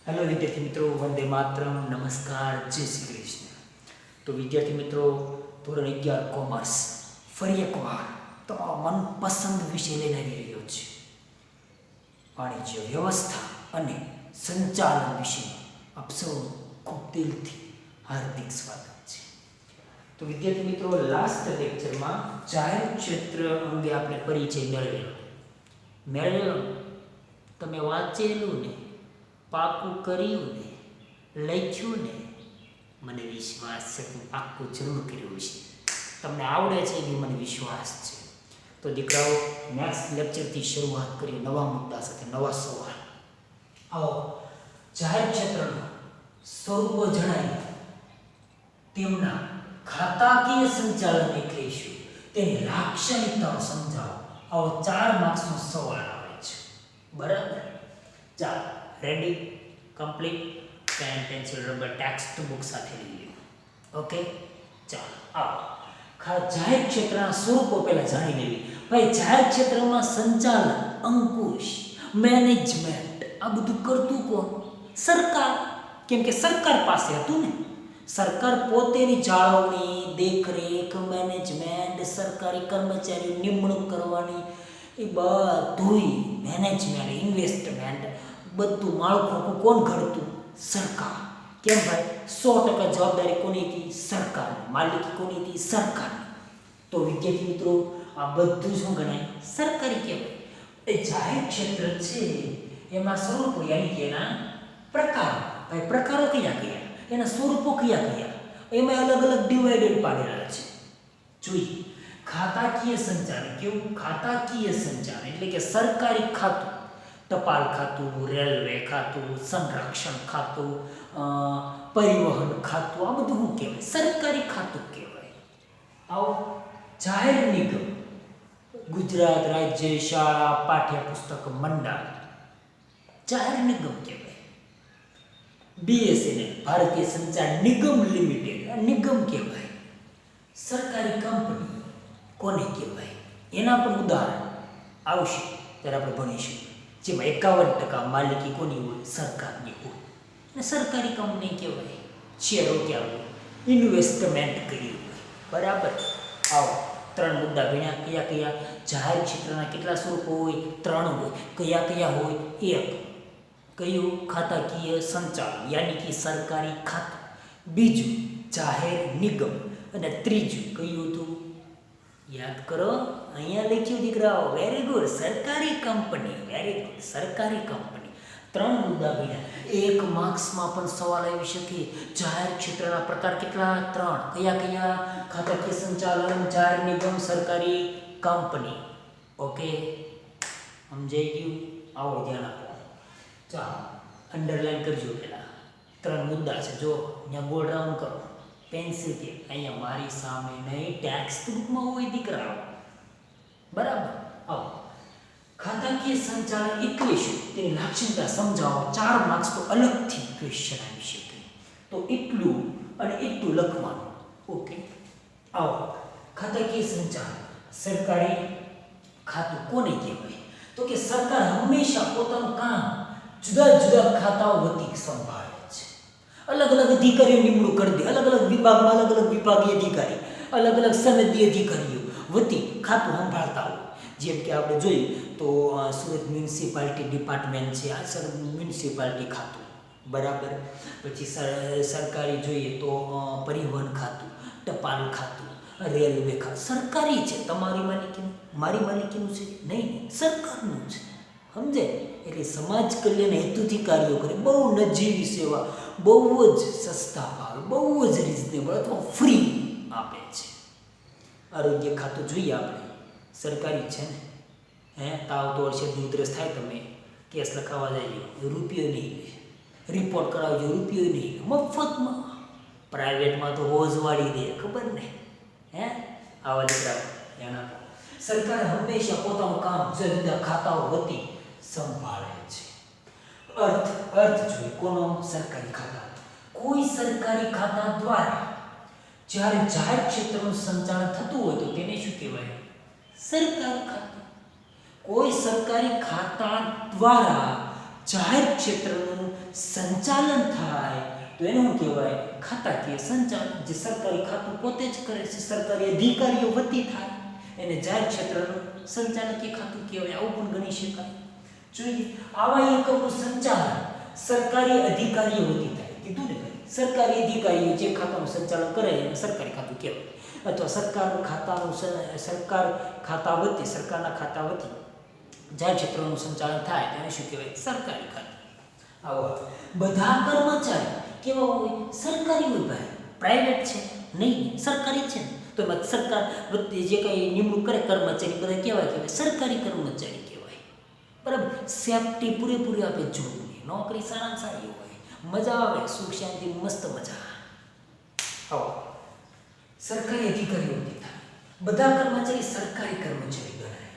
Hello વિદ્યાર્થી મિત્રો, વંદે માતરમ, નમસ્કાર, જય શ્રી કૃષ્ણ. તો વિદ્યાર્થી મિત્રો, ધોરણ 11 કોમર્સ ફરી એકવાર તમારો મનપસંદ વિષય લઈને આવી રહ્યો છે. વાણિજ્ય વ્યવસ્થા અને સંચાલન વિષયમાં આપ સૌ ખૂબ દિલથી હાર્દિક સ્વાગત છે. તો વિદ્યાર્થી મિત્રો, લાસ્ટ લેક્ચરમાં જાહેર ક્ષેત્ર અંગે આપણે પરિચય મેળવેલો. તમે વાંચેલું ને, પાકું કર્યું ને, લખ્યું ને, મને વિશ્વાસ છે કે પાકું જરૂર કર્યું છે. તમને આવડે છે એવી મને વિશ્વાસ છે. તો દીકરાઓ, નેક્સ્ટ લેક્ચરથી શરૂઆત કરીએ નવા મુદ્દા સાથે, નવા સવાલ. આવો જાહેર ક્ષેત્રના સ્વરૂપો જણાવી તેમના ખાતાકીય સંચાલન એટલે શું, તેની લાક્ષણિકતાઓ સમજાવો. આવો 4 માર્ક્સનો સવાલ આવે છે. બરાબર? ચાલો, ready, complete. Pen, pencil, rubber, text book સાથે લઈ લો. ઓકે, ચાલો આવો જાહેર ક્ષેત્રના સ્વરૂપો પહેલા જાણી લેવી. ભાઈ, જાહેર ક્ષેત્રમાં સંચાલન, અંકુશ, મેનેજમેન્ટ આ બધું કરતું કોણ? સરકાર. કેમ કે સરકાર પાસે હતું ને. સરકાર પોતેની જાળવણી, દેખરેખ, મેનેજમેન્ટ, સરકારી કર્મચારીઓ નિમણૂક કરવાની, એ બધુંય મેનેજમેન્ટ, ઇન્વેસ્ટમેન્ટ, બધું માળખું કોણ ઘડતું? સરકાર. કેમ ભાઈ? 100% જવાબદારી કોની હતી? સરકારની. માલિકી કોની હતી? સરકારની. તો વિદ્યાર્થી મિત્રો, આ બધું શું ગણાય? સરકારી કહેવાય. એ જાહેર ક્ષેત્ર છે એમાં સ્વરૂપો યાની કે એના પ્રકારો. ભાઈ, પ્રકારો કયા કયા? એના સ્વરૂપો કયા કયા? એમાં અલગ અલગ ડિવાઇડેડ પાડેલા છે. જોઈએ. ખાતાકીય સંચાલન. કેવું? ખાતાકીય સંચાલન એટલે કે સરકારી ખાતું, ટપાલ ખાતું, રેલવે ખાતું, સંરક્ષણ ખાતું, પરિવહન ખાતું, આ બધું શું કહેવાય? સરકારી ખાતું કહેવાય. આવો જાહેર નિગમ, ગુજરાત રાજ્ય શાળા પાઠ્યપુસ્તક મંડળ જાહેર નિગમ કહેવાય. BSNL ભારતીય સંચાર નિગમ લિમિટેડ, આ નિગમ કહેવાય. સરકારી કંપની કોને કહેવાય? એના પણ ઉદાહરણ આવશે ત્યારે આપણે ભણીશું. જેમાં 51% માલિકી કોની હોય? સરકારની હોય. અને સરકારી કંપની કહેવાય. શેરો ક્યાં હોય? ઇન્વેસ્ટમેન્ટ કરી હોય. બરાબર? આવો 3 મુદ્દા ભણ્યા. કયા કયા? જાહેર ક્ષેત્રના કેટલા સ્વરૂપો હોય? 3 હોય. કયા કયા હોય? 1 કયું? ખાતાકીય સંચાલન યાની કે સરકારી ખાતું. બીજું જાહેર નિગમ. અને ત્રીજું કયું હતું? યાદ કરો, અહીંયા લખ્યું દીકરાઓ. Very good. સરકારી કંપની. વેરી ગુડ, સરકારી કંપની. 3 મુદ્દા ભણ્યા. 1 માર્ક્સમાં પણ સવાલ આવી શકે. જાહેર ક્ષેત્રના પ્રકાર કેટલા? 3. કયા કયા? ખાતાકીય સંચાલન, જાહેર નિગમ, સરકારી કંપની. ઓકે, સમજાઈ ગયું? આવો ધ્યાન આપો. ચાલો, અંડરલાઈન કરજો પહેલા. 3 મુદ્દા છે. જો અહીંયા ગોળ રાઉન્ડ કરો. પેન્સિલ કે અહીંયા મારી સામે નહીં, ટેક્સ્ટ બુકમાં હોય દીકરાઓ. બરાબર? આવો ખાતાકીય સંચાલન એટલે શું, તેની લાક્ષણિકતા સમજાવો. 4 માર્ક્સ તો અલગથી ક્વેશ્ચન આવી શકે. તો એટલું અને એટલું લખવાનું. ઓકે, આવો ખાતાકીય સંચાલન. સરકારી ખાતું કોને કહેવાય? તો કે સરકાર હંમેશા પોતાનું કામ જુદા જુદા ખાતાઓ વતી સંભાળે છે. અલગ અલગ અધિકારીઓ નિમણૂક કરી દે. અલગ અલગ વિભાગમાં અલગ અલગ વિભાગીય અધિકારી, અલગ અલગ સનદી અધિકારીઓ વતી ખાતું સંભાળતા હોય. જેમ કે આપણે જોઈએ તો સુરત મ્યુનિસિપાલિટી ડિપાર્ટમેન્ટ છે, આ મ્યુનિસિપાલિટી ખાતું. બરાબર? પછી સરકારી જોઈએ તો પરિવહન ખાતું, ટપાલ ખાતું, રેલવે ખાતું. સરકારી છે. તમારી માલિકીનું, મારી માલિકીનું છે નહીં, સરકારનું છે. સમજે? એટલે સમાજ કલ્યાણ હેતુથી કાર્યો કરે. બહુ નજીવી સેવા, બહુ જ સસ્તા ભાવે, બહુ જ રિઝનેબલ અથવા ફ્રી આપે છે. આરોગ્ય ખાતું જોઈએ આપણે, સરકારી છે ને. તાવ તો શરદી ઉધરસ થાય, તમે કેસ લખાવા જાય, રૂપિયો નહીં લે. રિપોર્ટ કરાવજો, રૂપિયો નહીં, મફતમાં. પ્રાઇવેટમાં તો હોજ વાળી દે, ખબર ને? આવા દીકરા એના સરકાર હંમેશા પોતાનું કામ જુદા જુદા ખાતાઓ વતી સંભાળે છે. અર્થ જોઈએ કોનો? સરકારી ખાતા. કોઈ સરકારી ખાતા દ્વારા જ્યારે જાહેર ક્ષેત્રનું સંચાલન થતું હોય તો તેને શું કહેવાય? સરકારી ખાતું. કોઈ સરકારી ખાતા દ્વારા જાહેર ક્ષેત્રનું સંચાલન થાય તો એને શું કહેવાય? ખાતાકીય સંચાલન. જે સરકારી ખાતું પોતે જ કરે છે, સરકારી અધિકારીઓ વતી થાય એને જાહેર ક્ષેત્રનું સંચાલકીય ખાતું કહેવાય. આવું પણ ગણી શકાય. જોઈએ આવા એકમનું સંચાલન સરકારી અધિકારીઓ વતી થાય. કીધું ને ભાઈ, સરકારી અધિકારીઓ જે ખાતાનું સંચાલન કરે એને સરકારી ખાતું કહેવાય. અથવા સરકારના ખાતા વતી જાહેર ક્ષેત્રનું સંચાલન થાય તેને શું કહેવાય? સરકારી ખાતું. આવો બધા કર્મચારી કેવા હોય? સરકારી હોય ભાઈ. પ્રાઇવેટ છે નહીં, સરકારી છે ને. તો એમાં સરકાર વતી જે કંઈ નિમણૂક કરે કર્મચારી બધા કહેવાય સરકારી કર્મચારી કહેવાય. બરાબર. સેફટી પૂરેપૂરી આપે જોડની નોકરી સારામાં સારી હોય, મજા આવે, સુખ શાંતિ મસ્ત મજા. આવો સરકારી અધિકારીઓ થાય. બધા કર્મચારી સરકારી કર્મચારી ગણાય.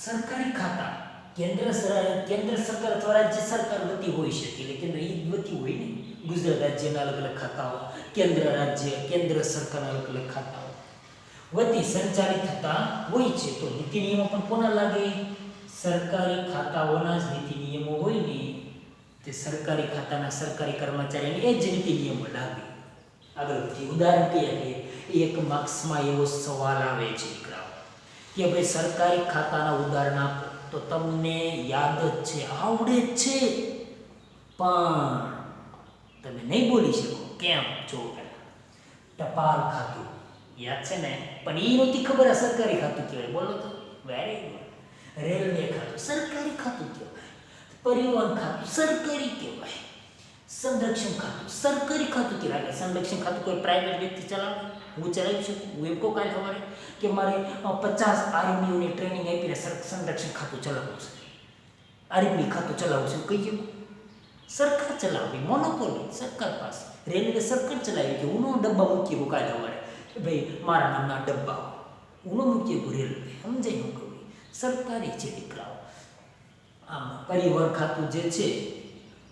સરકારી ખાતા કેન્દ્ર સરકાર અથવા રાજ્ય સરકાર વતી હોઈ શકે. એટલે કેન્દ્ર એ વતી હોય ને. ગુજરાત રાજ્યના અલગ અલગ ખાતાઓ, કેન્દ્ર સરકારના અલગ અલગ ખાતાઓ વતી સંચાલિત થતા હોય છે. તો નીતિ નિયમો પણ કોના લાગે? સરકારી ખાતાઓના જ નીતિ નિયમો હોય ને તે સરકારી ખાતાના સરકારી કર્મચારીને એ જ નીતિ નિયમો લાગે. આગળથી ઉદાહરણ કહીએ કે એક માર્ક્સમાં એવો સવાલ આવે છે દીકરાઓ કે ભાઈ સરકારી ખાતાના ઉદાહરણ આપો, તો તમને યાદ જ છે, આવડે જ છે, પણ તમે નહીં બોલી શકો. કેમ? જો ટપાલ ખાતું યાદ છે ને, પણ એ નહોતી ખબર આ સરકારી ખાતું કહેવાય. બોલો તો વેરી ગુડ. રેલવે ખાતું સરકારી ખાતું કહેવાય. પરિવહન ખાતું સરકારી કહેવાય. સંરક્ષણ ખાતું સરકારી ખાતું કહેવાય. સંરક્ષણ ખાતું કોઈ પ્રાઇવેટ વ્યક્તિ ચલાવે? હું ચલાવી શકું? હું એમ કહું કાલે સવારે કે મારે 50 આર્મીઓની ટ્રેનિંગ આપીને સંરક્ષણ ખાતું ચલાવવું છે, આર્મી ખાતું ચલાવવું છે, કહી શકું? સરકાર ચલાવવી, મોનોપોલી સરકાર પાસે. રેલવે સરકાર ચલાવી કે ઉનો ડબ્બા મૂકી ગયું કાલે સવારે ભાઈ મારા નામના ડબ્બા ઉનો મૂકી ગયું રેલવે. સમજાય હું કહું? સરકારી છે દીકરાઓ. આમ પરિવહન ખાતું જે છે,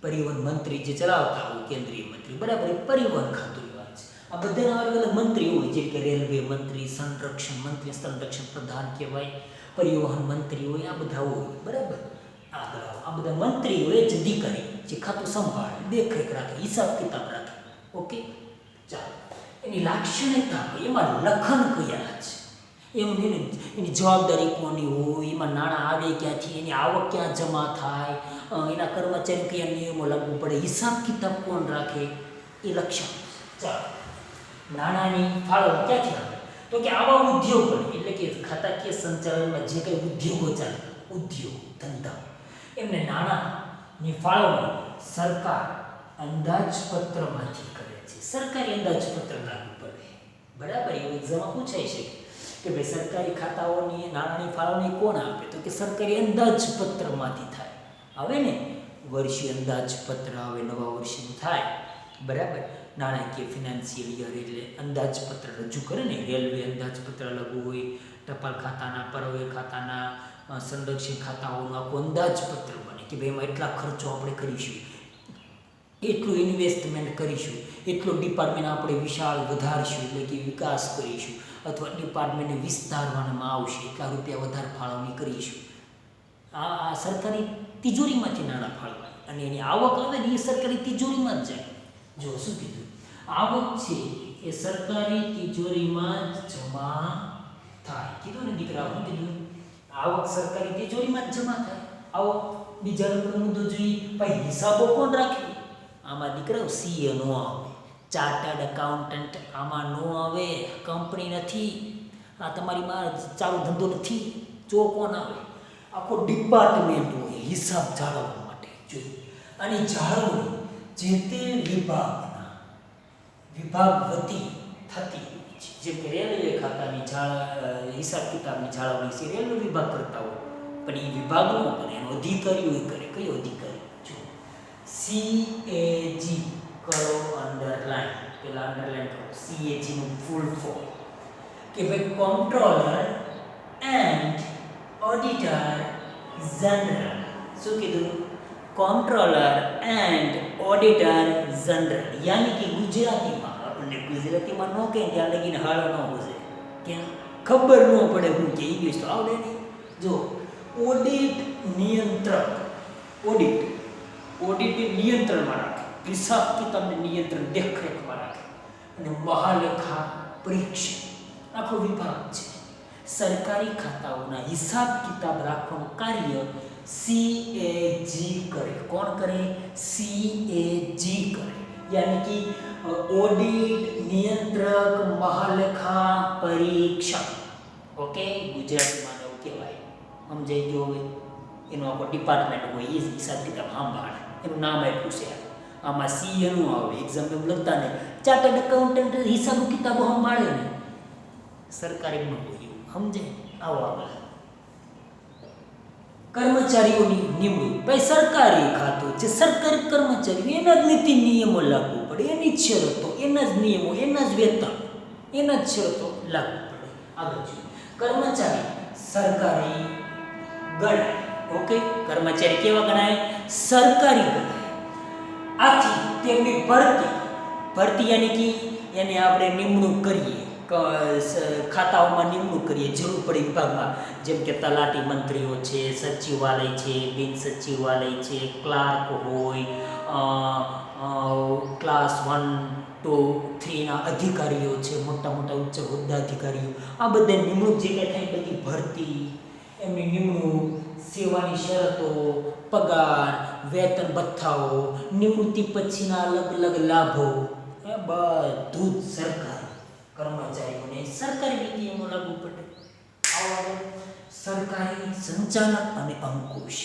પરિવહન મંત્રી જે ચલાવતા હોય કેન્દ્રીય મંત્રી, બરાબર, એ પરિવહન ખાતું વાત છે. આ બધાના અલગ અલગ મંત્રી હોય, જેમ કે રેલવે મંત્રી, સંરક્ષણ મંત્રી, સંરક્ષણ પ્રધાન કહેવાય, પરિવહન મંત્રી હોય, આ બધા હોય, બરાબર. આ બધા મંત્રી હોય જ અધિકારી જે ખાતું સંભાળે, દેખરેખ રાખે, હિસાબ કિતાબ રાખે. ઓકે, ચાલો. એની લાક્ષણિકતા એમાં લખન કયા છે, એની જવાબદારી કોની હોય, એમાં નાણાં આવે ક્યાંથી, એની આવક ક્યાં જમા થાય, એના કર્મચારી કયા નિયમો લાગુ પડે, હિસાબ કિતાબ કોણ રાખે, એ લક્ષણ. ચાલો, નાણાંની ફાળો ક્યાંથી આવે? તો કે આવા ઉદ્યોગો, એટલે કે ખાતાકીય સંચાલનમાં જે કંઈ ઉદ્યોગો ચાલે, ઉદ્યોગ ધંધા, એમને નાણાંની ફાળવણી સરકાર અંદાજપત્રમાંથી કરે છે. સરકારી અંદાજપત્ર લાગુ પડે, બરાબર. એવું એક્ઝામમાં પૂછાઈ શકે કે ભાઈ સરકારી ખાતાઓની નાણાંની ફાળવણી કોણ આપે? તો કે સરકારી અંદાજપત્રમાંથી થાય. હવે ને વર્ષીય અંદાજપત્ર હવે નવા વર્ષનું થાય, બરાબર. નાણાકીય ફિનાન્શિયલ યર એટલે અંદાજપત્ર રજૂ કરે ને. રેલવે અંદાજપત્ર અલગ હોય, ટપાલ ખાતાના, પરવે ખાતાના, સંરક્ષણ ખાતાઓનું આખું અંદાજપત્ર બને કે ભાઈ એમાં એટલા ખર્ચો આપણે કરીશું, એટલું ઇન્વેસ્ટમેન્ટ કરીશું, એટલો ડિપાર્ટમેન્ટ આપણે વિશાળ વધારશું, એટલે કે વિકાસ કરીશું, અથવા ડિપાર્ટમેન્ટને વિસ્તારવામાં આવશે, એટલા રૂપિયા વધારે ફાળવણી કરીશું. આ સરકારી તિજોરીમાંથી નાણાં ફાળવાય, અને એની આવક આવે ને એ સરકારી તિજોરીમાં જ જાય. જો શું કીધું? આવક છે એ સરકારી તિજોરીમાં જ જમા થાય. કીધું ને દીકરા, શું કીધું? આવક સરકારી તિજોરીમાં જ જમા થાય. આવો બીજા નંબરનો મુદ્દો જોઈએ. ભાઈ હિસાબો કોણ રાખે? આમાં દીકરાઓ સીએ નો આવે, ચાર્ટર્ડ એકાઉન્ટન્ટ આમાં નો આવે. કંપની નથી, આ તમારી માં ચાલુ ધંધો નથી, જો કોણ આવે? આખો ડિપાર્ટમેન્ટ હોય હિસાબ જાળવવા માટે. જો અને જાળવણી જે તે વિભાગ વતી થતી હોય છે. જેમ કે રેલવે ખાતાની હિસાબ કિતાબની જાળવણી છે રેલવે વિભાગ કરતા હોય, પણ એ વિભાગ ન કરે, એનો અધિકારીઓ કરે. કયો અધિકારી? જો CAG કરો, અંડરલાઈન, પેલા અંડરલાઈન કરો. CAG નું ફૂલ ફોર્મ કે ભાઈ કોન્ટ્રોલર એન્ડ ઓડિટર જનરલ. શું કીધું? કોન્ટ્રોલર એન્ડ ઓડિટર જનરલ. યાની કે ગુજરાતીમાં, આપણને ગુજરાતીમાં ન કહે ત્યાં લગીને હાળો ન હોશે, કે ખબર ન પડે હું કે ઇંગ્લિશ તો આવડે નહીં. જો ઓડિટ નિયંત્રક, ઓડિટ ઓડિટને નિયંત્રણમાં રાખે, હિસાબ કિતાબને નિયંત્રણ દેખરેખમાં રાખે, અને મહાલેખા પરીક્ષણ આખો વિભાગ છે. સરકારી ખાતાઓના હિસાબ કિતાબ રાખવાનું કાર્ય CAG કરે. કોણ કરે? CAG કરે. યાની કે ઓડિટ, નિયંત્રક, મહાલેખા પરીક્ષક. ઓકે, ગુજરાતીમાં એવું કહેવાય. સમજાઈ ગયો? હવે એનો આખો ડિપાર્ટમેન્ટ હોય, એ હિસાબ કિતાબ સંભાળે, એનું નામ આપ્યું છે. આમાં સી એનું આવે, એક્ઝામ એમ લખતા ને ચાર્ટર્ડ એકાઉન્ટન્ટ હિસાબ કિતાબો સંભાળે ને, સરકારી ન હોય એવું. સમજે? આવો આગળ કર્મચારીઓની નિમણૂક. ભાઈ સરકારી ખાતું છે, સરકારી કર્મચારીઓ, એના જ નીતિ નિયમો લાગુ પડે, એની જ શરતો, એના જ નિયમો, એના જ વેતન, એના જ શરતો લાગુ પડે. આગળ જોઈએ, કર્મચારી સરકારી ગણાય. ઓકે, કર્મચારી કેવા ગણાય? સરકારી ગણાય. આથી તેમની ભરતી યાની કે એને આપણે નિમણૂક કરીએ, ખાતાઓમાં નિમણૂક કરીએ, જરૂર પડે વિભાગમાં, જેમ કે તલાટી મંત્રીઓ છે, સચિવાલય છે, બિન સચિવાલય છે, ક્લાર્ક હોય, ક્લાસ 1, 2, 3 અધિકારીઓ છે, મોટા મોટા ઉચ્ચ હોદ્દા અધિકારીઓ, આ બધા નિમણૂક જે કંઈ થાય બધી ભરતી, એમની નિમણૂક, સેવાની શરતો, પગાર, વેતન ભથ્થાઓ, નિવૃત્તિ પછીના અલગ અલગ લાભો, એ બધું જ સરકાર કર્મચારીઓને સરકારી નીતિઓમાં લાગુ પડે. આવા સરકારી સંચાલન અને અંકુશ.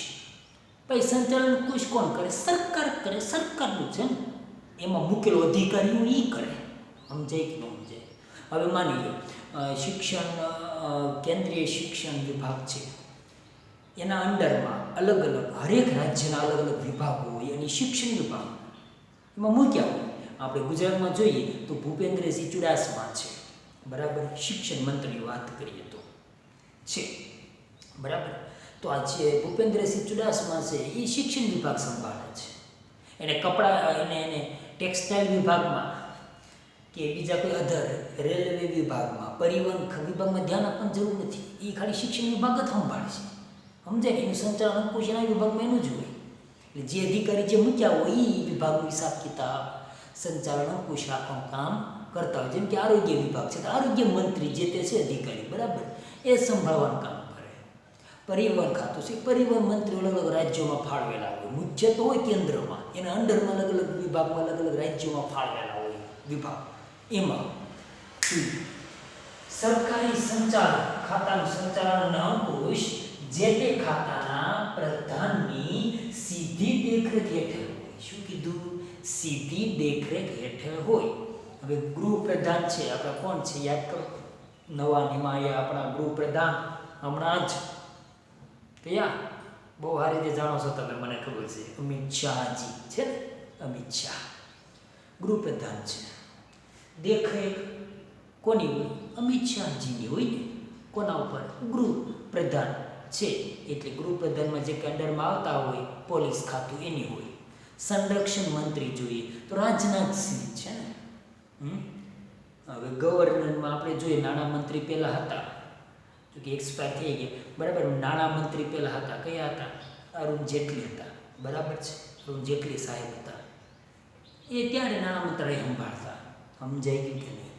ભાઈ સંચાલન અંકુશ કોણ કરે? સરકાર કરે, સરકારનું છે ને, એમાં મૂકેલો અધિકારીઓ એ કરે. સમજાય કે ન સમજાય? હવે માની લો શિક્ષણ, કેન્દ્રીય શિક્ષણ વિભાગ છે, એના અંડરમાં અલગ અલગ હરેક રાજ્યના અલગ અલગ વિભાગો હોય, અને શિક્ષણ વિભાગ એમાં મૂક્યા હોય. આપણે ગુજરાતમાં જોઈએ તો ભૂપેન્દ્રસિંહ ચુડાસમા છે, બરાબર, શિક્ષણ મંત્રીની વાત કરીએ તો છે, બરાબર. તો આ જે ભૂપેન્દ્રસિંહ ચુડાસમા છે એ શિક્ષણ વિભાગ સંભાળે છે. એને કપડાં, એને ટેક્સટાઇલ વિભાગમાં કે બીજા કોઈ અધર રેલવે વિભાગમાં, પરિવહન વિભાગમાં ધ્યાન આપવાની જરૂર નથી. એ ખાલી શિક્ષણ વિભાગ જ સંભાળે છે. સમજાય? એનું સંચાલન અંકુશ એના વિભાગમાં એનું જ હોય. એટલે જે અધિકારી જે મૂક્યા હોય એ વિભાગનું હિસાબ કિતાબ, સંચાલન અંકુશ રાખવાનું કામ કરતા હોય. જેમ કે આરોગ્ય વિભાગ છે, તો આરોગ્ય મંત્રી જે તે છે અધિકારી, બરાબર, એ સંભાળવાનું કામ કરે. પરિવહન ખાતું છે, પરિવહન મંત્રી અલગ અલગ રાજ્યોમાં ફાળવેલા હોય. મુખ્ય તો હોય કેન્દ્રમાં, એના અંડરમાં અલગ અલગ વિભાગમાં અલગ અલગ રાજ્યોમાં ફાળવેલા હોય વિભાગ. એમાં સરકારી સંચાલન ખાતાનું સંચાલન અને અંકુશ જે તે ખાતાના પ્રધાનની સીધી દેખરેખ હેઠળ હોય. શું કીધું? સીધી દેખરેખ હેઠળ હોય. હવે ગૃહપ્રધાન છે આપણા, કોણ છે યાદ કરો? નવા નિમાયા આપણા ગૃહપ્રધાન હમણાં જ કયા? બહુ સારી રીતે જાણો છો તમે, મને ખબર છે, અમિત શાહજી છે ને, અમિત શાહ ગૃહપ્રધાન છે. દેખરેખ કોની હોય? અમિત શાહજીની હોય ને. કોના ઉપર? ગૃહપ્રધાન છે. એટલે ગૃહપ્રધાનમાં જે અંડરમાં આવતા હોય પોલીસ ખાતું એની હોય. સંરક્ષણ મંત્રી જોઈએ તો રાજનાથસિંહ છે ને. હવે ગવર્નરમાં આપણે જોઈએ નાણામંત્રી પહેલાં હતા, જો કે એક્સપાયર થઈ ગયા, બરાબર. નાણામંત્રી પહેલાં હતા, કયા હતા? અરુણ જેટલી હતા, બરાબર છે. અરુણ જેટલી સાહેબ હતા, એ ત્યારે નાણામંત્રાલય સંભાળતા. સમજાઈ ગયું કે નહીં?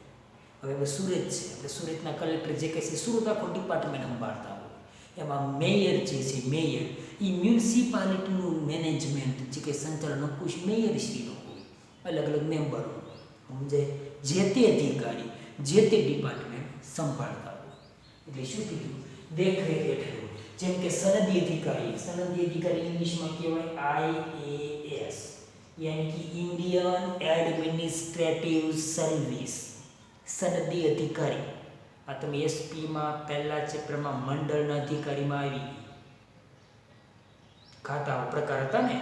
હવે સુરત છે, આપણે સુરતના કલેક્ટર જે કહે છે, સુરત આખો ડિપાર્ટમેન્ટ સંભાળતા હોય. એમાં મેયર જે છે, મેયર એ મ્યુનિસિપાલિટીનું મેનેજમેન્ટ જે કંઈ સંચાલન અંકુશ મેયરશ્રીનો હોય, અલગ અલગ મેમ્બરો. સમજાય? જે તે અધિકારી જે તે ડિપાર્ટમેન્ટ સંભાળતા હોય. એટલે શું કીધું? દેખરેખ હેઠળ હોય. જેમ કે સનદી અધિકારી ઇંગ્લિશમાં કહેવાય IAS, યાની કે ઇન્ડિયન એડમિનિસ્ટ્રેટિવ સર્વિસ. સનદી અધિકારી, આ તમે એસપીમાં પહેલા ચેપ્ટરમાં મંડળના અધિકારીમાં આવી ખાતા પ્રકાર હતા ને,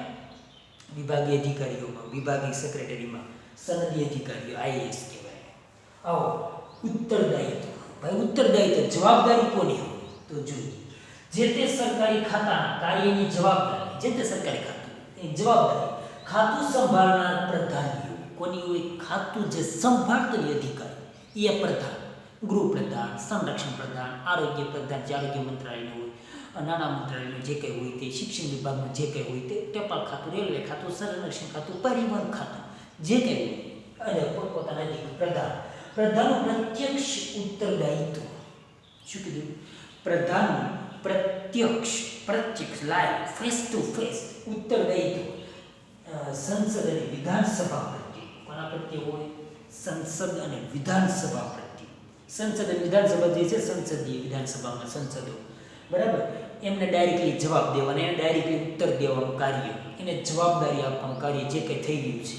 વિભાગીય અધિકારીઓમાં, વિભાગીય સેક્રેટરીમાં સનદી અધિકારીઓ IAS કહેવાય. આવો ઉત્તરદાયિત્વ. ભાઈ ઉત્તરદાયિત્વ જવાબદારી કોની હોય? તો જોઈએ જે તે સરકારી ખાતાના કાર્યની જવાબદારી, જે તે સરકારી ખાતું એની જવાબદારી ખાતું સંભાળનાર પ્રધાનની હોય. કોની હોય? ખાતું જે સંભાળતો અધિકારી એ પ્રધાન. ગૃહપ્રધાન, સંરક્ષણ પ્રધાન, આરોગ્ય પ્રધાન જે આરોગ્ય મંત્રાલયનું હોય, નાના મંત્રાલયનું જે કંઈ હોય તે, શિક્ષણ વિભાગનું જે કંઈ હોય તે, ટપાલ ખાતું, રેલવે ખાતું, સંરક્ષણ ખાતું, પરિવહન ખાતું, જે કંઈ હોય, અને પોતપોતાના જે પ્રધાનનું પ્રત્યક્ષ ઉત્તરદાયિત્વ. શું કીધું? પ્રધાનનું પ્રત્યક્ષ લાઈવ ફેસ ટુ ફેસ ઉત્તરદાયિત્વ સંસદ અને વિધાનસભા પ્રત્યે. કોના પ્રત્યે હોય? સંસદ અને વિધાનસભા પ્રત્યે. સંસદ અને વિધાનસભા જે છે, સંસદીય વિધાનસભામાં સંસદો, બરાબર, એમને ડાયરેક્ટલી જવાબ દેવાનો, એને ડાયરેક્ટલી ઉત્તર દેવાનું કાર્ય, એને જવાબદારી આપવાનું કાર્ય, જે કંઈ થઈ ગયું છે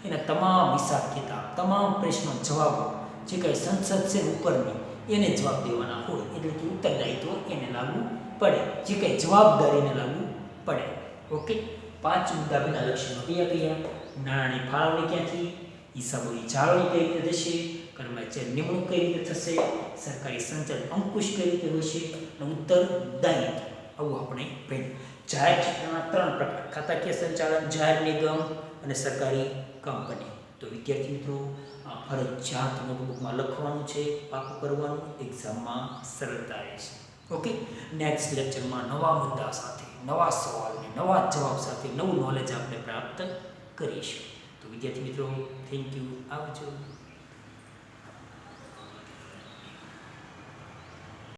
એના તમામ હિસાબ કિતાબ, તમામ પ્રશ્નો જવાબો, જે કંઈ સંસદ છે ઉપરની, એને જવાબ દેવાના હોય, એટલે કે ઉત્તરદાયિત્વ એને લાગુ પડે, જે કંઈ જવાબદારીને લાગુ પડે. ઓકે, 5 મુદ્દા બના લક્ષણો કયા? નાણાંની ફાળવણી ક્યાંથી, હિસાબોની જાળવણી કઈ રીતે થશે, કર્મચારી નિમણૂક કઈ રીતે થશે, સરકારી સંચાલન અંકુશ કઈ રીતે હશે, અને ઉત્તરદાયિત્વ. આવું આપણે ભણ્યું. જાહેર ક્ષેત્રના 3 પ્રકાર: ખાતાકીય સંચાલન, જાહેર નિગમ અને સરકારી કંપની. તો વિદ્યાર્થી મિત્રો, આ ફરજિયાત નોટબુકમાં લખવાનું છે, પાકું કરવાનું, એક્ઝામમાં સરળતા રહેશે. ઓકે, નેક્સ્ટ લેક્ચરમાં નવા મુદ્દા સાથે, નવા સવાલ અને નવા જવાબ સાથે નવું નોલેજ આપણે પ્રાપ્ત કરીશું. તો વિદ્યાર્થી મિત્રો, થેન્ક યુ, આવજો.